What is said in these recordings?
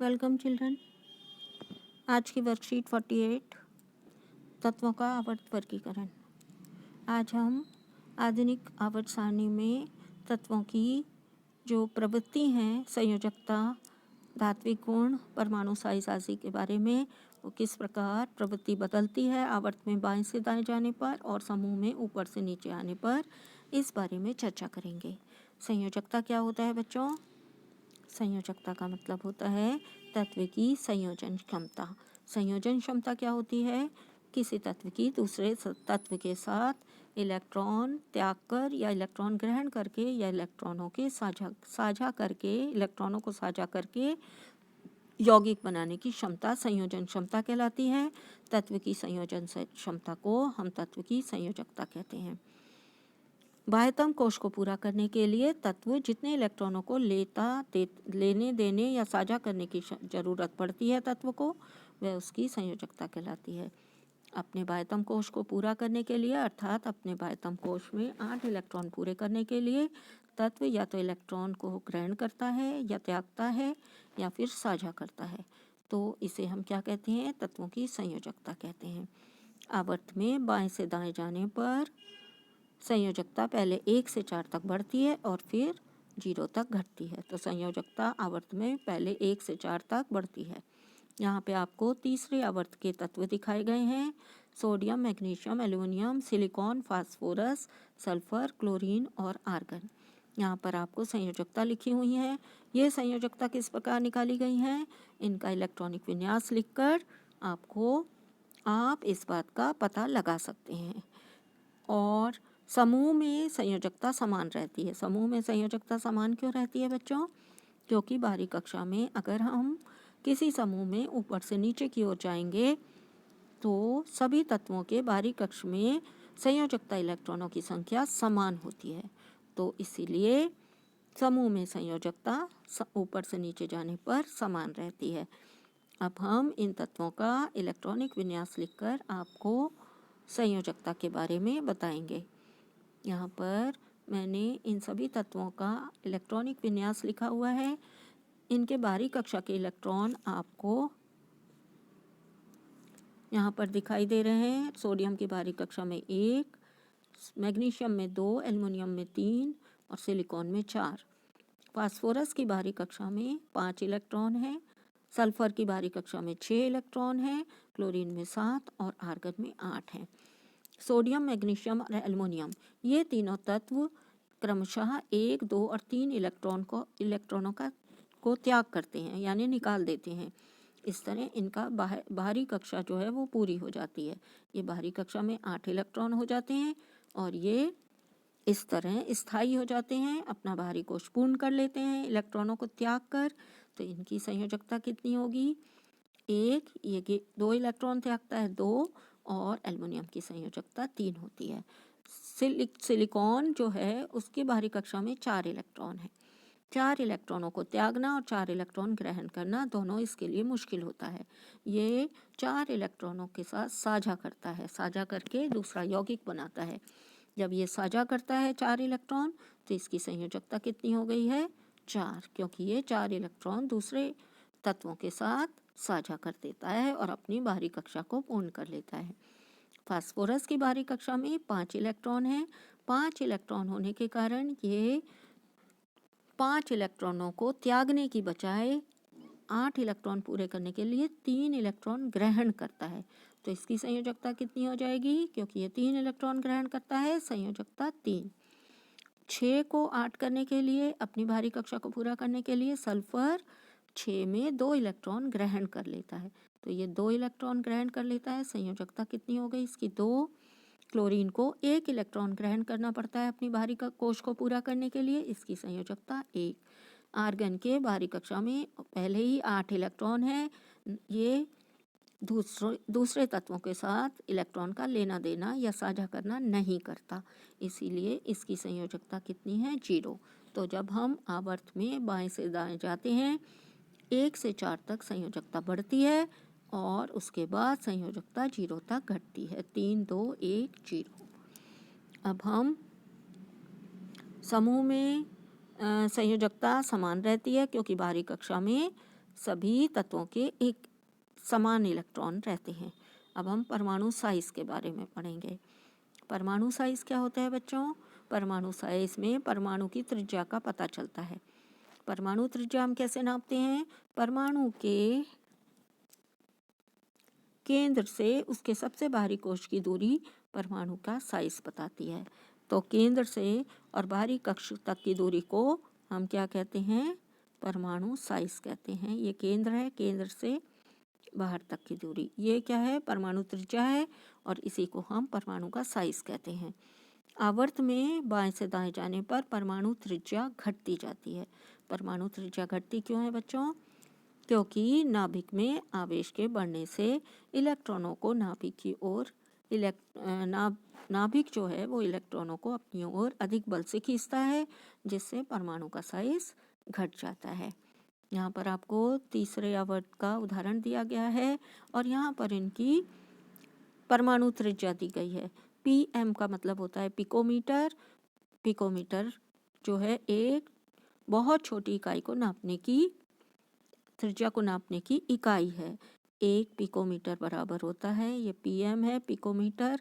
Welcome children. आज की worksheet 48 तत्वों का आवर्त वर्गीकरण। आज हम आधुनिक आवर्त सारणी में तत्वों की जो प्रवृत्ति हैं, संयोजकता, धात्विक गुण, परमाणु साइज़ाजी के बारे में, वो किस प्रकार प्रवृत्ति बदलती है आवर्त में बाएं से दाएं जाने पर और समूह में ऊपर से नीचे आने पर, इस बारे में चर्चा करेंगे। संयोजकता क्या होता है बच्चों? संयोजकता का मतलब होता है तत्व की संयोजन क्षमता। संयोजन क्षमता क्या होती है? किसी तत्व की दूसरे तत्व के साथ इलेक्ट्रॉन त्याग कर या इलेक्ट्रॉन ग्रहण करके या इलेक्ट्रॉनों को साझा करके यौगिक बनाने की क्षमता संयोजन क्षमता कहलाती है। तत्व की संयोजन क्षमता को हम तत्व की संयोजकता कहते हैं। बाह्यतम कोश को पूरा करने के लिए तत्व जितने इलेक्ट्रॉनों को लेने देने या साझा करने की जरूरत पड़ती है तत्व को, वह उसकी संयोजकता कहलाती है। अपने बाह्यतम कोश को पूरा करने के लिए अर्थात अपने बाह्यतम कोश में 8 इलेक्ट्रॉन पूरे करने के लिए तत्व या तो इलेक्ट्रॉन को ग्रहण करता है या त्यागता है या फिर साझा करता है, तो इसे हम क्या कहते हैं? तत्वों की संयोजकता कहते हैं। आवर्त में बाएं से दाएं जाने पर संयोजकता पहले 1 से 4 तक बढ़ती है और फिर 0 तक घटती है। तो संयोजकता आवर्त में पहले 1 से 4 तक बढ़ती है। यहाँ पे आपको तीसरे आवर्त के तत्व दिखाए गए हैं: sodium, magnesium, aluminium, silicon, phosphorus, sulphur, chlorine और आर्गन। यहाँ पर आपको संयोजकता लिखी हुई है। ये संयोजकता किस प्रकार निकाली गई है? इनका इलेक्ट्रॉनिक विन्यास लिखकर आप इस बात का पता लगा सकते हैं। और समूह में संयोजकता समान रहती है। समूह में संयोजकता समान क्यों रहती है बच्चों? क्योंकि बाहरी कक्षा में अगर हम किसी समूह में ऊपर से नीचे की ओर जाएंगे तो सभी तत्वों के बाहरी कक्ष में संयोजकता इलेक्ट्रॉनों की संख्या समान होती है, तो इसीलिए समूह में संयोजकता ऊपर से नीचे जाने पर समान रहती है। अब हम इन तत्वों का इलेक्ट्रॉनिक विन्यास लिखकर आपको संयोजकता के बारे में बताएंगे। यहाँ पर मैंने इन सभी तत्वों का इलेक्ट्रॉनिक विन्यास लिखा हुआ है। इनके बाहरी कक्षा के इलेक्ट्रॉन आपको यहाँ पर दिखाई दे रहे हैं। सोडियम की बाहरी कक्षा में 1, मैग्नीशियम में 2, एल्युमिनियम में 3 और सिलिकॉन में 4। फास्फोरस की बाहरी कक्षा में 5 इलेक्ट्रॉन हैं। सल्फर की बाहरी कक्षा में 6 इलेक्ट्रॉन हैं। क्लोरीन में 7 और आर्गन में 8 हैं। सोडियम, मैग्नीशियम और एल्युमिनियम ये तीनों तत्व क्रमशः 1, 2 और 3 इलेक्ट्रॉनों को त्याग करते हैं, यानी निकाल देते हैं। इस तरह इनका बाहरी कक्षा जो है वो पूरी हो जाती है। ये बाहरी कक्षा में 8 इलेक्ट्रॉन हो जाते हैं और ये इस तरह स्थायी हो जाते हैं, अपना बाहरी कोश पूर्ण कर लेते हैं इलेक्ट्रॉनों को त्याग कर। तो इनकी संयोजकता कितनी होगी? 1, ये 2 इलेक्ट्रॉन त्यागता है 2, और एल्युमिनियम की संयोजकता 3 होती है। सिलिकॉन जो है उसकी बाहरी कक्षा में 4 इलेक्ट्रॉन है। 4 इलेक्ट्रॉनों को त्यागना और 4 इलेक्ट्रॉन ग्रहण करना दोनों इसके लिए मुश्किल होता है। ये 4 इलेक्ट्रॉनों के साथ साझा करता है, साझा करके दूसरा यौगिक बनाता है। जब ये साझा करता है 4 इलेक्ट्रॉन, तो इसकी संयोजकता कितनी हो गई है? 4, क्योंकि ये 4 इलेक्ट्रॉन दूसरे तत्वों के साथ साझा कर देता है और अपनी बाहरी कक्षा को पूर्ण कर लेता है। फास्फोरस की बाहरी कक्षा में 5 इलेक्ट्रॉन हैं। 5 इलेक्ट्रॉन होने के कारण ये 5 इलेक्ट्रॉनों को त्यागने की बजाय 8 इलेक्ट्रॉन पूरे करने के लिए 3 इलेक्ट्रॉन ग्रहण करता है। तो इसकी संयोजकता कितनी हो जाएगी? क्योंकि ये 3 इलेक्ट्रॉन ग्रहण करता है, संयोजकता 3। 6 को 8 करने के लिए, अपनी बाहरी कक्षा को पूरा करने के लिए सल्फर 6 में 2 इलेक्ट्रॉन ग्रहण कर लेता है, तो ये 2 इलेक्ट्रॉन ग्रहण कर लेता है। संयोजकता कितनी हो गई इसकी? 2। क्लोरीन को 1 इलेक्ट्रॉन ग्रहण करना पड़ता है अपनी बाहरी कोश को पूरा करने के लिए, इसकी संयोजकता 1। आर्गन के बाहरी कक्षा में पहले ही 8 इलेक्ट्रॉन है, ये दूसरे तत्वों के साथ इलेक्ट्रॉन का लेना देना या साझा करना नहीं करता, इसीलिए इसकी संयोजकता कितनी है? 0। तो जब हम आवर्त में बाएं से दाएं जाते हैं 1 से 4 तक संयोजकता बढ़ती है और उसके बाद संयोजकता 0 तक घटती है। 3, 2, 1, 0। अब हम समूह में संयोजकता समान रहती है क्योंकि बाहरी कक्षा में सभी तत्वों के एक समान इलेक्ट्रॉन रहते हैं। अब हम परमाणु साइज के बारे में पढ़ेंगे। परमाणु साइज क्या होता है बच्चों? परमाणु साइज में परमाणु की त्रिज्या का पता चलता है। परमाणु त्रिज्या हम कैसे नापते हैं? परमाणु के केंद्र से उसके सबसे बाहरी कोश की दूरी परमाणु का साइज बताती है। तो केंद्र से और बाहरी कक्ष तक की दूरी को हम क्या कहते हैं? परमाणु साइज कहते हैं। ये केंद्र है, केंद्र से बाहर तक की दूरी, ये क्या है? परमाणु त्रिज्या है और इसी को हम परमाणु का साइज कहते हैं। आवर्त में बाएं से दाएं जाने पर परमाणु त्रिज्या घटती जाती है। परमाणु त्रिज्या घटती क्यों है बच्चों? क्योंकि नाभिक में आवेश के बढ़ने से इलेक्ट्रॉनों को नाभिक की ओर नाभिक जो है वो इलेक्ट्रॉनों को अपनी ओर अधिक बल से खींचता है, जिससे परमाणु का साइज घट जाता है। यहाँ पर आपको तीसरे आवर्त का उदाहरण दिया गया है और यहाँ पर इनकी परमाणु त्रिज्या दी गई है। पीएम का मतलब होता है पिकोमीटर। पिकोमीटर जो है एक बहुत छोटी इकाई को नापने की, त्रिज्या को नापने की इकाई है। एक पिकोमीटर बराबर होता है, ये पीएम है, पिकोमीटर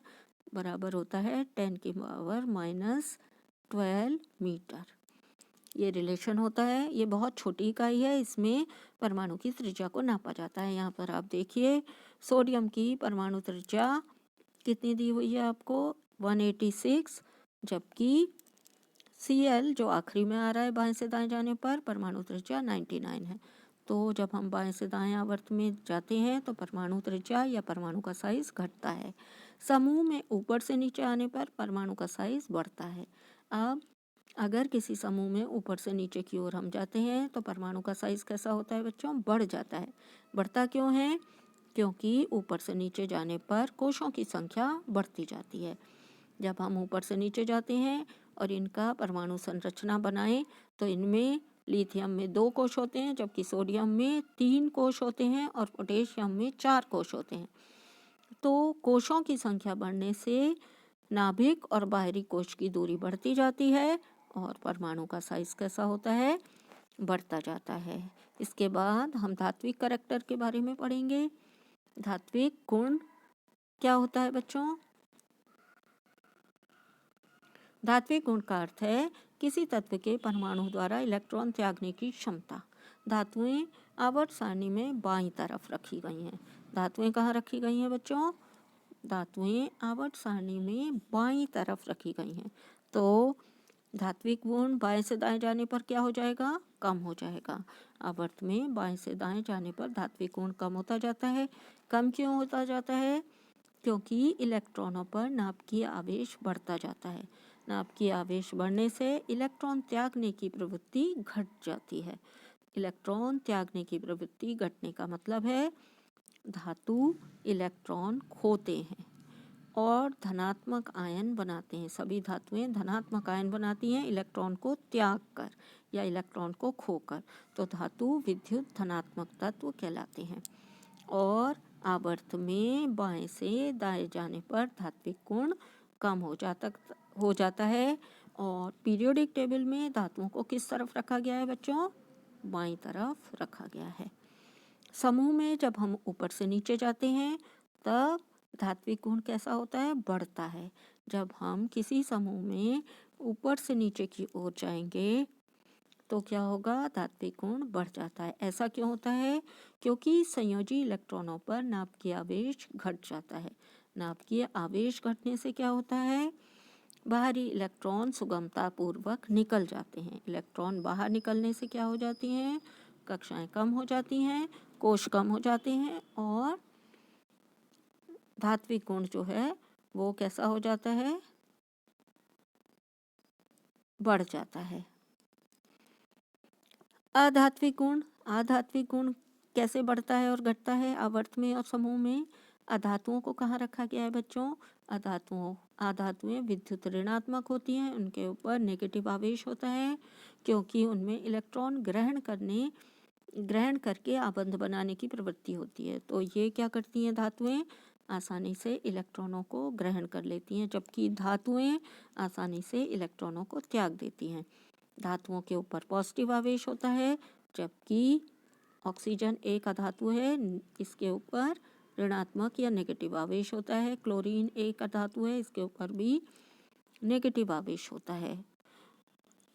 बराबर होता है 10⁻⁻12 मीटर। ये रिलेशन होता है, ये बहुत छोटी इकाई है, इसमें परमाणु की त्रिज्या को नापा जाता है। यहाँ पर आप देखिए सोडियम की परमाणु त्रिज्या कितनी दी हुई है आपको? 186, जबकि Cl जो आखिरी में आ रहा है बाएं से दाएं जाने पर, परमाणु त्रिज्या 99 है। तो जब हम बाएं से दाएं आवर्त में जाते हैं तो परमाणु त्रिज्या या परमाणु का साइज घटता है। समूह में ऊपर से नीचे आने पर परमाणु का साइज बढ़ता है। अब अगर किसी समूह में ऊपर से नीचे की ओर हम जाते हैं तो परमाणु का साइज कैसा होता है बच्चों? बढ़ जाता है। बढ़ता क्यों है? क्योंकि ऊपर से नीचे जाने पर कोशों की संख्या बढ़ती जाती है। जब हम ऊपर से नीचे जाते हैं और इनका परमाणु संरचना बनाएं तो इनमें लिथियम में 2 कोश होते हैं, जबकि सोडियम में 3 कोश होते हैं और पोटेशियम में 4 कोश होते हैं। तो कोशों की संख्या बढ़ने से नाभिक और बाहरी कोश की दूरी बढ़ती जाती है और परमाणु का साइज कैसा होता है? बढ़ता जाता है। इसके बाद हम धात्विक करैक्टर के बारे में पढ़ेंगे। धात्विक गुण क्या होता है बच्चों? धात्विक गुण का अर्थ है किसी तत्व के परमाणु द्वारा इलेक्ट्रॉन त्यागने की क्षमता। धातुएं आवर्त सारणी में बाईं तरफ रखी गई हैं। धातुएं कहाँ रखी गई हैं बच्चों? धातुएं आवर्त सारणी में बाईं तरफ रखी गई हैं। तो धात्विक गुण बाएं से दाएं जाने पर क्या हो जाएगा? कम हो जाएगा। आवर्त में बाएं से दाएं जाने पर धात्विक गुण कम होता जाता है। कम क्यों होता जाता है? क्योंकि इलेक्ट्रॉनों पर नाभिकीय आवेश बढ़ता जाता है। नाभिकीय आवेश बढ़ने से इलेक्ट्रॉन त्यागने की प्रवृत्ति घट जाती है। इलेक्ट्रॉन त्यागने की प्रवृत्ति घटने का मतलब है धातु इलेक्ट्रॉन खोते हैं और धनात्मक आयन बनाते हैं। सभी धातुएं धनात्मक आयन बनाती हैं इलेक्ट्रॉन को त्याग कर या इलेक्ट्रॉन को खोकर। तो धातु विद्युत धनात्मक तत्व कहलाते हैं। और आवर्त में बाएं से दाएं जाने पर धात्विक गुण कम हो जाता है। और पीरियोडिक टेबल में धातुओं को किस तरफ रखा गया है बच्चों? बाईं तरफ रखा गया है। समूह में जब हम ऊपर से नीचे जाते हैं तब धात्विक गुण कैसा होता है? बढ़ता है। जब हम किसी समूह में ऊपर से नीचे की ओर जाएंगे तो क्या होगा? धात्विक गुण बढ़ जाता है। ऐसा क्यों होता है? क्योंकि संयोजी इलेक्ट्रॉनों पर नाभिकीय आवेश घट जाता है। नाभिकीय आवेश घटने से क्या होता है? बाहरी इलेक्ट्रॉन सुगमता पूर्वक निकल जाते हैं। इलेक्ट्रॉन बाहर निकलने से क्या हो जाती हैं? कक्षाएं कम हो जाती हैं, कोश कम हो जाते हैं और धात्विक गुण जो है वो कैसा हो जाता है? बढ़ जाता है। अधात्विक गुण कैसे बढ़ता है और घटता है आवर्त में और समूह में? अधातुओं को कहाँ रखा गया है बच्चों? अधातुएं विद्युत ऋणात्मक होती हैं, उनके ऊपर नेगेटिव आवेश होता है क्योंकि उनमें इलेक्ट्रॉन ग्रहण करके आबंध बनाने की प्रवृत्ति होती है। तो ये क्या करती हैं? धातुएं आसानी से इलेक्ट्रॉनों को ग्रहण कर लेती हैं, जबकि धातुएं आसानी से इलेक्ट्रॉनों को त्याग देती हैं। धातुओं के ऊपर पॉजिटिव आवेश होता है जबकि ऑक्सीजन एक अधातु है, इसके ऊपर ऋणात्मक या नेगेटिव आवेश होता है। क्लोरीन एक अधातु है, इसके ऊपर भी नेगेटिव आवेश होता है।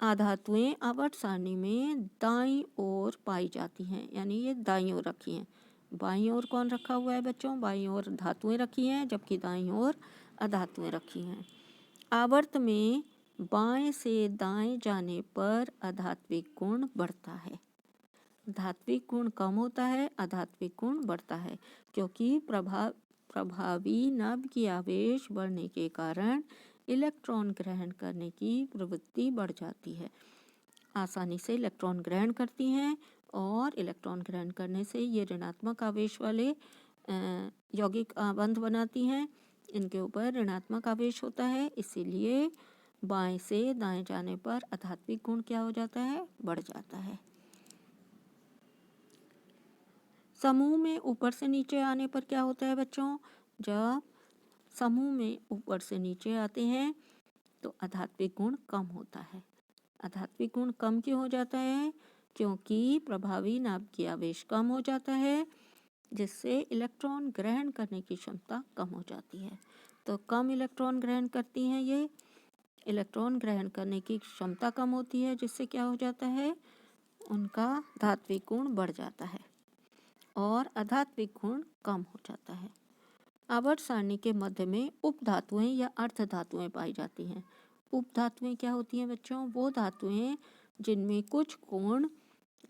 अधातुएं आवर्त सारणी में दाईं ओर पाई जाती हैं, यानी ये दाईं ओर रखी हैं। बाईं ओर कौन रखा हुआ है बच्चों? बाईं ओर धातुएं रखी हैं, जबकि दाईं ओर अधातुएं रखी हैं। आवर्त में बाएं से दाएं जाने पर अधात्विक गुण बढ़ता है। धात्विक गुण कम होता है, अधात्विक गुण बढ़ता है, क्योंकि प्रभावी नाभिकीय आवेश बढ़ने के कारण इलेक्ट्रॉन ग्रहण करने की प्रवृत्ति बढ़ जाती है। आसानी से इलेक्ट्रॉन ग्रहण करती हैं और इलेक्ट्रॉन ग्रहण करने से ये ऋणात्मक आवेश वाले यौगिक बंध बनाती हैं। इनके ऊपर ऋणात्मक आवेश होता है, इसीलिए बाएं से दाएं जाने पर अधात्विक गुण क्या हो जाता है? बढ़ जाता है। समूह में ऊपर से नीचे आने पर क्या होता है बच्चों? जब समूह में ऊपर से नीचे आते हैं तो अधात्विक गुण कम होता है। अधात्विक गुण कम क्यों हो जाता है? क्योंकि प्रभावी नाभिकीय आवेश कम हो जाता है, जिससे इलेक्ट्रॉन ग्रहण करने की क्षमता कम हो जाती है। तो कम इलेक्ट्रॉन ग्रहण करती हैं ये, इलेक्ट्रॉन ग्रहण करने की क्षमता कम होती है, जिससे क्या हो जाता है? उनका धात्विक गुण बढ़ जाता है और अधात्विक गुण कम हो जाता है। आवर्त सारणी के मध्य में उपधातुएं या अर्धधातुएं पाई जाती हैं। उपधातुएं क्या होती हैं बच्चों? वो धातुएं जिनमें कुछ गुण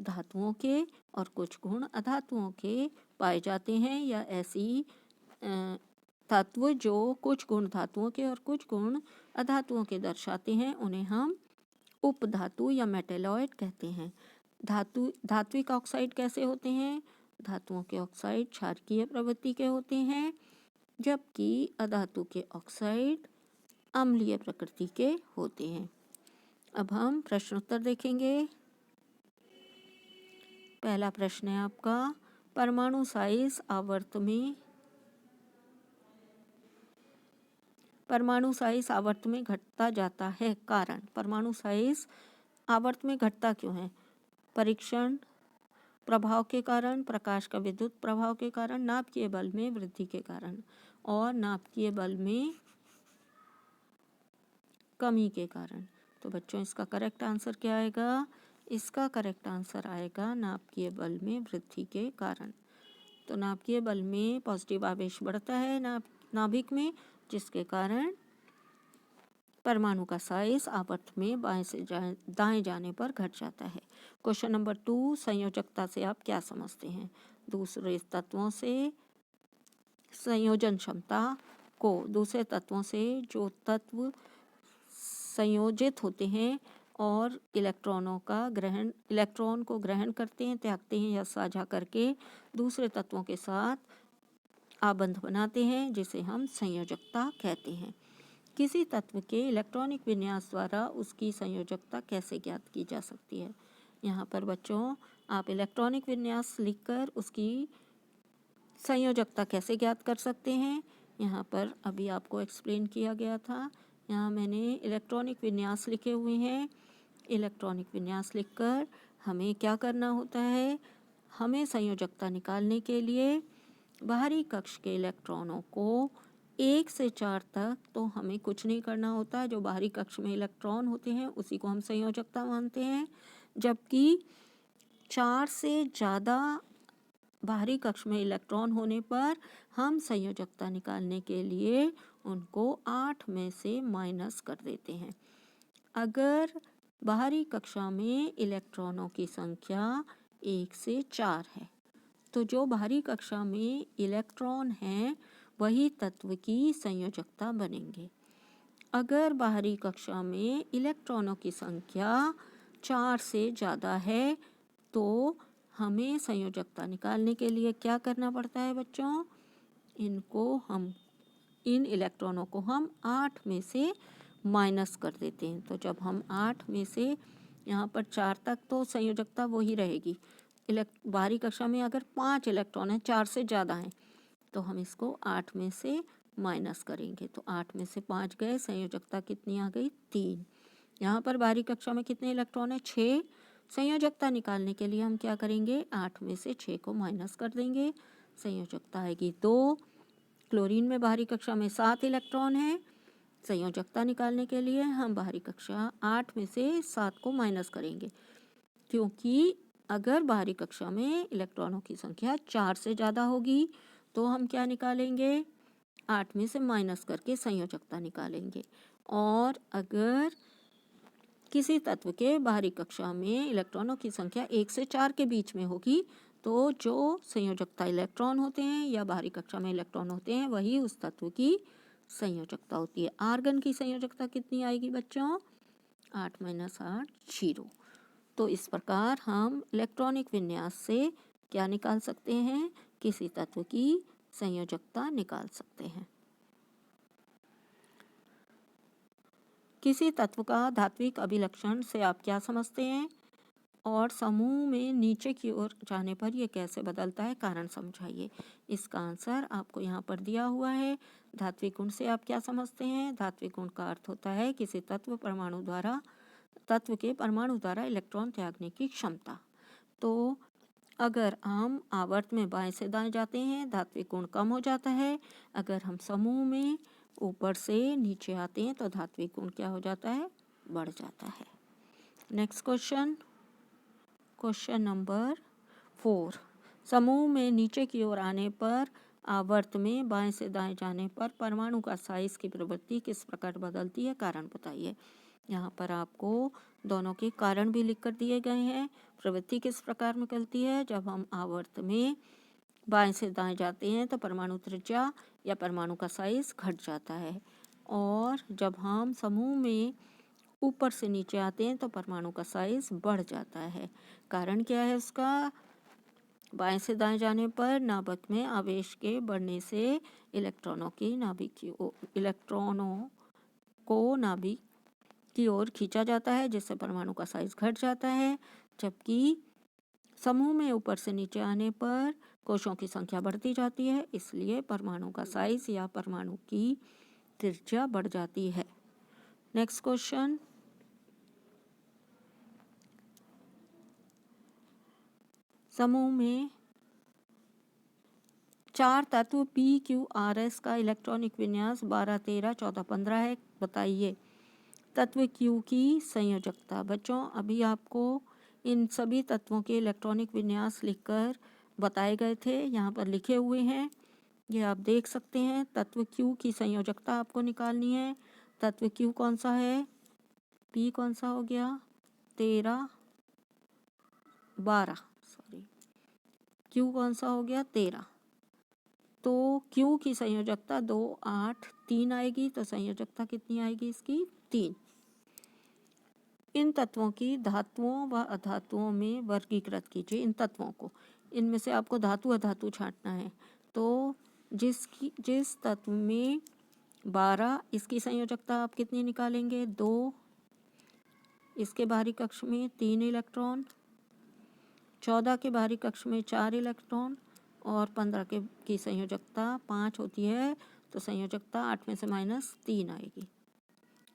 धातुओं के और कुछ गुण अधातुओं के पाए जाते हैं, या ऐसी तत्व जो कुछ गुण धातुओं के और कुछ गुण अधातुओं के दर्शाते हैं, उन्हें हम उपधातु या मेटेलॉइड कहते हैं। धात्विक ऑक्साइड कैसे होते हैं? धातुओं के ऑक्साइड क्षारकीय प्रवृत्ति के होते हैं, जबकि अधातु के ऑक्साइड अम्लीय प्रकृति के होते हैं। अब हम प्रश्नोत्तर देखेंगे। पहला प्रश्न है आपका, परमाणु साइज आवर्त में घटता जाता है, कारण। परमाणु साइज आवर्त में घटता क्यों है? परीक्षण प्रभाव के कारण, प्रकाश का विद्युत प्रभाव के कारण, नाभिकीय बल में वृद्धि के कारण और नाभिकीय बल में कमी के कारण। तो बच्चों इसका करेक्ट आंसर क्या आएगा? इसका करेक्ट आंसर आएगा नाभिकीय बल में वृद्धि के कारण। तो नाभिकीय बल में पॉजिटिव आवेश बढ़ता है नाभिक में, जिसके कारण परमाणु का साइज आवर्त में बाएं से दाएं जाने पर घट जाता है। क्वेश्चन नंबर 2, संयोजकता से आप क्या समझते हैं? दूसरे तत्वों से संयोजन क्षमता को, दूसरे तत्वों से जो तत्व संयोजित होते हैं और इलेक्ट्रॉन को ग्रहण करते हैं, त्यागते हैं या साझा करके दूसरे तत्वों के साथ आबंध बनाते हैं, जिसे हम संयोजकता कहते हैं। किसी तत्व के इलेक्ट्रॉनिक विन्यास द्वारा उसकी संयोजकता कैसे ज्ञात की जा सकती है? यहाँ पर बच्चों आप इलेक्ट्रॉनिक विन्यास लिखकर उसकी संयोजकता कैसे ज्ञात कर सकते हैं, यहाँ पर अभी आपको एक्सप्लेन किया गया था। यहाँ मैंने इलेक्ट्रॉनिक विन्यास लिखे हुए हैं। इलेक्ट्रॉनिक विन्यास लिखकर हमें क्या करना होता है? हमें संयोजकता निकालने के लिए बाहरी कक्ष के इलेक्ट्रॉनों को 1 से 4 तक तो हमें कुछ नहीं करना होता। जो बाहरी कक्ष में इलेक्ट्रॉन होते हैं उसी को हम संयोजकता मानते हैं, जबकि 4 से ज़्यादा बाहरी कक्ष में इलेक्ट्रॉन होने पर हम संयोजकता निकालने के लिए उनको 8 में से माइनस कर देते हैं। अगर बाहरी कक्षा में इलेक्ट्रॉनों की संख्या 1 से 4 है, तो जो बाहरी कक्षा में इलेक्ट्रॉन हैं वही तत्व की संयोजकता बनेंगे। अगर बाहरी कक्षा में इलेक्ट्रॉनों की संख्या 4 से ज़्यादा है, तो हमें संयोजकता निकालने के लिए क्या करना पड़ता है बच्चों? इन इलेक्ट्रॉनों को हम 8 में से माइनस कर देते हैं। तो जब हम 8 में से यहाँ पर 4 तक तो संयोजकता वही रहेगी। बाहरी कक्षा में अगर 5 इलेक्ट्रॉन हैं, 4 से ज़्यादा हैं, तो हम इसको 8 में से माइनस करेंगे। तो 8 में से 5 गए, संयोजकता कितनी आ गई? 3। यहाँ पर बाहरी कक्षा में कितने इलेक्ट्रॉन हैं? 6। संयोजकता निकालने के लिए हम क्या करेंगे, 8 में से 6 को माइनस कर देंगे, संयोजकता आएगी 2। क्लोरीन में बाहरी कक्षा में 7 इलेक्ट्रॉन है। संयोजकता निकालने के लिए हम बाहरी कक्षा 8 में से 7 को माइनस करेंगे, क्योंकि अगर बाहरी कक्षा में इलेक्ट्रॉनों की संख्या 4 से ज़्यादा होगी तो हम क्या निकालेंगे, 8 में से माइनस करके संयोजकता निकालेंगे। और अगर किसी तत्व के बाहरी कक्षा में इलेक्ट्रॉनों की संख्या 1 से 4 के बीच में होगी तो जो संयोजकता इलेक्ट्रॉन होते हैं या बाहरी कक्षा में इलेक्ट्रॉन होते हैं वही उस तत्व की संयोजकता होती है। आर्गन की संयोजकता कितनी आएगी बच्चों, 8 - 8 0। तो इस प्रकार हम इलेक्ट्रॉनिक विन्यास से क्या निकाल सकते हैं, किसी तत्व की संयोजकता निकाल सकते हैं। किसी तत्व का धात्विक अभिलक्षण से आप क्या समझते हैं और समूह में नीचे की ओर जाने पर यह कैसे बदलता है, कारण समझाइए। इसका आंसर आपको यहाँ पर दिया हुआ है। धात्विक गुण से आप क्या समझते हैं, धात्विक गुण का अर्थ होता है किसी तत्व के परमाणु द्वारा इलेक्ट्रॉन त्यागने की क्षमता। तो अगर हम आवर्त में बाएं से दाएं जाते हैं धात्विक गुण कम हो जाता है, अगर हम समूह में ऊपर से नीचे आते हैं तो धात्विक गुण क्या हो जाता है, बढ़ जाता है। Next question number 4। समूह में नीचे की ओर आने पर आवर्त में बाएं से दाएं जाने पर परमाणु का साइज की प्रवृत्ति किस प्रकार बदलती है, कारण बताइए। यहाँ पर आपको दोनों के कारण भी लिख कर दिए गए हैं। प्रवृत्ति किस प्रकार निकलती है, जब हम आवर्त में बाएं से दाएं जाते हैं तो परमाणु त्रिज्या या परमाणु का साइज घट जाता है, और जब हम समूह में ऊपर से नीचे आते हैं तो परमाणु का साइज बढ़ जाता है। कारण क्या है उसका, बाएं से दाएं जाने पर नाभिक में आवेश के बढ़ने से इलेक्ट्रॉनों को नाभिक की ओर खींचा जाता है, जिससे परमाणु का साइज घट जाता है, जबकि समूह में ऊपर से नीचे आने पर कोशों की संख्या बढ़ती जाती है, इसलिए परमाणु का साइज या परमाणु की त्रिज्या बढ़ जाती है। नेक्स्ट क्वेश्चन, समूह में 4 तत्व PQRS का इलेक्ट्रॉनिक विन्यास 12 13 14 15 है, बताइए। तत्व Q की संयोजकता। बच्चों अभी आपको इन सभी तत्वों के इलेक्ट्रॉनिक विन्यास लिखकर बताए गए थे, यहाँ पर लिखे हुए हैं, ये आप देख सकते हैं। तत्व Q की संयोजकता आपको निकालनी है। तत्व Q कौन सा है, P कौन सा हो गया, 13 12, Q कौन सा हो गया 13। तो Q की संयोजकता 2 8 3 आएगी, तो संयोजकता कितनी आएगी इसकी, 3। इन तत्वों की धातुओं व अधातुओं में वर्गीकृत कीजिए। इन तत्वों को, इनमें से आपको धातु अधातु छांटना है। तो जिस तत्व में 12, इसकी संयोजकता आप कितनी निकालेंगे, 2। इसके बाहरी कक्ष में 3 इलेक्ट्रॉन, 14 के बाहरी कक्ष में 4 इलेक्ट्रॉन, और 15 की संयोजकता 5 होती है, तो संयोजकता 8 में से -3 आएगी।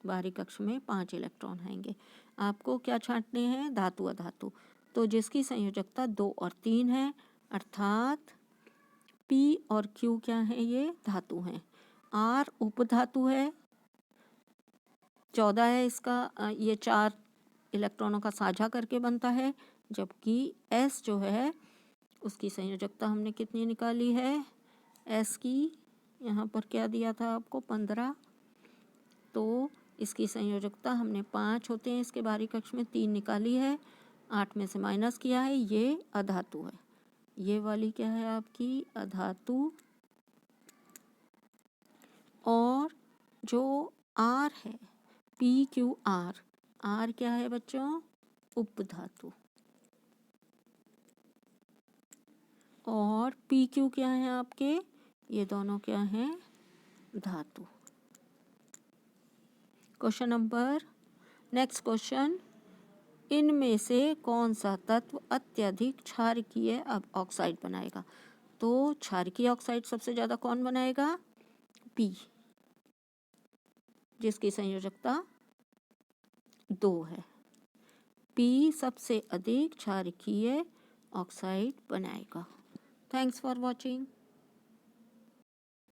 बाहरी कक्ष में 5 इलेक्ट्रॉन आएंगे। आपको क्या छांटने हैं, धातु अधातु। तो जिसकी संयोजकता 2 और 3 है, अर्थात P और Q क्या है, ये धातु हैं। R उपधातु है, 14 है इसका, ये 4 इलेक्ट्रॉनों का साझा करके बनता है, जबकि S जो है उसकी संयोजकता हमने कितनी निकाली है, S की यहाँ पर क्या दिया था आपको, 15। तो इसकी संयोजकता हमने 5 होते हैं, इसके बाहरी कक्ष में 3 निकाली है, 8 में से माइनस किया है, ये अधातु है। ये वाली क्या है आपकी, अधातु। और जो R है PQR, R क्या है बच्चों, उपधातु। और PQ क्या है आपके, ये दोनों क्या हैं, धातु। नेक्स्ट क्वेश्चन, इनमें से कौन सा तत्व अत्यधिक क्षारकीय ऑक्साइड बनाएगा। तो क्षारकीय ऑक्साइड सबसे ज़्यादा कौन बनाएगा, P, जिसकी संयोजकता 2 है। पी सबसे अधिक क्षारकीय ऑक्साइड बनाएगा। Thanks for watching.